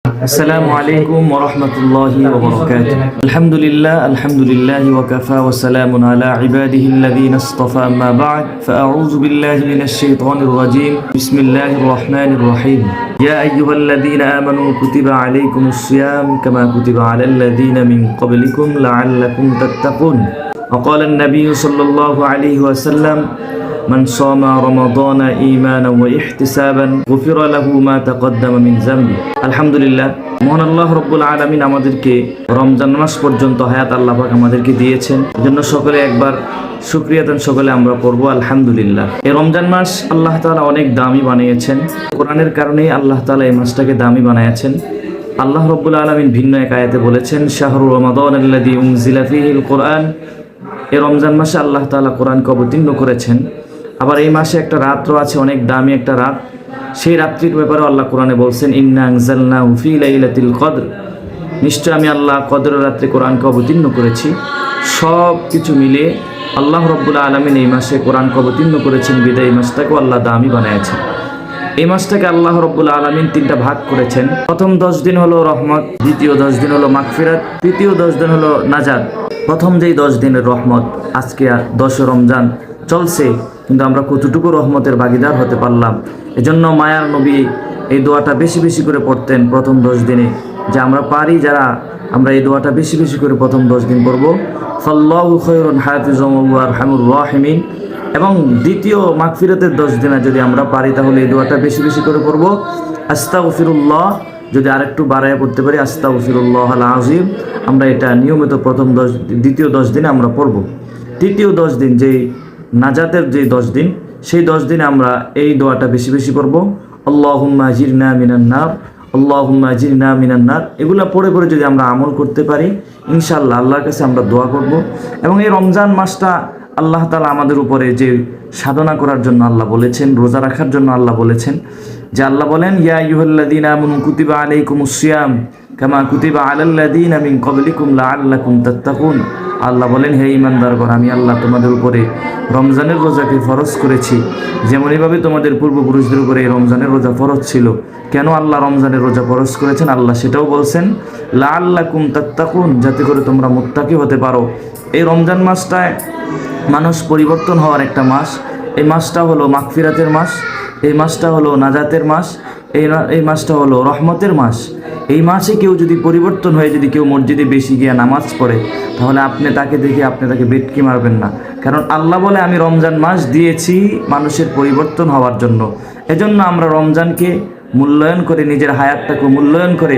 আসসালামু আলাইকুম ওয়া রাহমাতুল্লাহি ওয়া বারাকাতুহু। আলহামদুলিল্লাহি ওয়া কাফা ওয়া সালামুন আলা ইবাদিহিল্লাযীনা ইসতাফা, আম্মা বা'দ, ফাআউযু বিল্লাহি মিনাশ শাইতানির রাজীম। বিসমিল্লাহির রাহমানির রাহিম। ইয়া আইয়ুহাল্লাযীনা আমানু কুতিবা আলাইকুমুস সিয়াম কামা কুতিবা আলাল্লাযীনা মিন ক্বাবলিকুম লাআল্লাকুম তাত্তাকুন। ওয়া ক্বালা আন-নাবিয়্যু সাল্লাল্লাহু আলাইহি ওয়া সাল্লাম, মান সামা রমাদানা ঈমানান ওয়া ইহতিসাবান গুফিরা লাহু মা তাকদ্দামা মিন যামবি। আলহামদুলিল্লাহ, মহান আল্লাহ রাব্বুল আলামিন আমাদেরকে রমজান মাস পর্যন্ত হায়াত আল্লাহ পাক আমাদেরকে দিয়েছেন। এজন্য সকলে একবার শুকরিয়া দেন, সকলে আমরা পড়বো আলহামদুলিল্লাহ। এই রমজান মাস আল্লাহ তাআলা অনেক দামি বানিয়েছেন। কোরআনের কারণেই আল্লাহ তাআলা এই মাসটাকে দামি বানিয়েছেন। আল্লাহ রাব্বুল আলামিন ভিন্ন এক আয়াতে বলেছেন, শাহরু রমাদানাল্লাযী উনজিলা ফীহিল কুরআন। এই রমজান মাসে আল্লাহ তাআলা কোরআনকে অবতীর্ণ করেছেন। আবার এই মাসে একটা রাত্র আছে, অনেক দামি একটা রাত। সেই রাত্রির ব্যাপারে আল্লাহ কোরআনে বলছেন, ইন্না আনজালনাহু ফী লাইলাতিল কদর। নিশ্চয় আমি আল্লাহ কদরের রাত্রে কোরআনকে অবতীর্ণ করেছি। সব কিছু মিলে আল্লাহ রাব্বুল আলামিন এই মাসে কোরআনকে অবতীর্ণ করেছেন, বিদায় এই মাসটাকে আল্লাহ দামি বানিয়েছেন। এই মাসটাকে আল্লাহ রাব্বুল আলামিন তিনটা ভাগ করেছেন। প্রথম 10 দিন হলো রহমত, দ্বিতীয় 10 দিন হলো মাগফিরাত, তৃতীয় 10 দিন হলো নাজাত। প্রথম যেই 10 দিনের রহমত, আজকে 10 রমজান চলছে, কিন্তু আমরা কতটুকু রহমতের ভাগিদার হতে পারলাম? এজন্য মায়ার নবী এই দোয়াটা বেশি বেশি করে পড়তেন প্রথম 10 দিনে, যে আমরা পারি যারা আমরা এই দোয়াটা বেশি বেশি করে প্রথম 10 দিন পড়ব। ফাল্লাহু খায়রুন হাফিজাম ওয়া আরহামুর রাহিমিন। এবং দ্বিতীয় মাগফিরাতের 10 দিনে যদি আমরা পারি তাহলে এই দোয়াটা বেশি বেশি করে পড়ব। আস্তাগফিরুল্লাহ, যদি আরেকটু বাড়ায় পড়তে পারি আস্তাগফিরুল্লাহাল আযীম। আমরা এটা নিয়মিত দ্বিতীয় 10 দিনে আমরা পড়ব। তৃতীয় 10 দিন, যেই নাজাতের যে 10 দিন, সেই 10 দিনে আমরা এই দোয়াটা বেশি বেশি পড়ব। আল্লাহুম্মা আজিরনা মিনান নার, আল্লাহুম্মা আজিরনা মিনান নার। এগুলা পড়ে পড়ে যদি আমরা আমল করতে পারি, ইনশাআল্লাহ আল্লাহর কাছে আমরা দোয়া করব। এবং এই রমজান মাসটা আল্লাহ তাআলা আমাদের উপরে যে সাধনা করার জন্য আল্লাহ বলেছেন, রোজা রাখার জন্য আল্লাহ বলেছেন, যে আল্লাহ বলেন, ইয়া আইয়ুহাল্লাযীনা আমানু কুতিবা আলাইকুমুস সিয়াম কামা কুতিবা আলাল্লাযীনা মিন ক্বাবলিকুম লাআল্লাকুম তাত্তাকুন। আল্লাহ বলেন, হে ঈমানদারগণ, আমি আল্লাহ তোমাদের উপরে রমজানের রোজাকে ফরজ করেছি, যেমন এইভাবে তোমাদের পূর্বপুরুষদের উপরে এই রমজানের রোজা ফরজ ছিল। কেন আল্লাহ রমজানের রোজা ফরজ করেছেন আল্লাহ সেটাও বলছেন, লাআল্লাকুম তাত্তাকুন, যাতে করে তোমরা মুত্তাকি হতে পারো। এই রমজান মাসটায় মানুষ পরিবর্তন হওয়ার একটা মাস। এই মাসটা হলো মাগফিরাতের মাস, এই মাসটা হলো নাজাতের মাস, এই মাসটা হলো রহমতের মাস। এই মাসে কেউ যদি পরিবর্তন হয়ে যদি কেউ মসজিদে বেশি গিয়ে নামাজ পড়ে, তাহলে আপনি তাকে দেখে আপনি তাকে বেটকি মারবেন না। কারণ আল্লাহ বলে, আমি রমজান মাস দিয়েছি মানুষের পরিবর্তন হওয়ার জন্য। এজন্য আমরা রমজানকে মূল্যায়ন করে, নিজের হায়াতটাকে মূল্যায়ন করে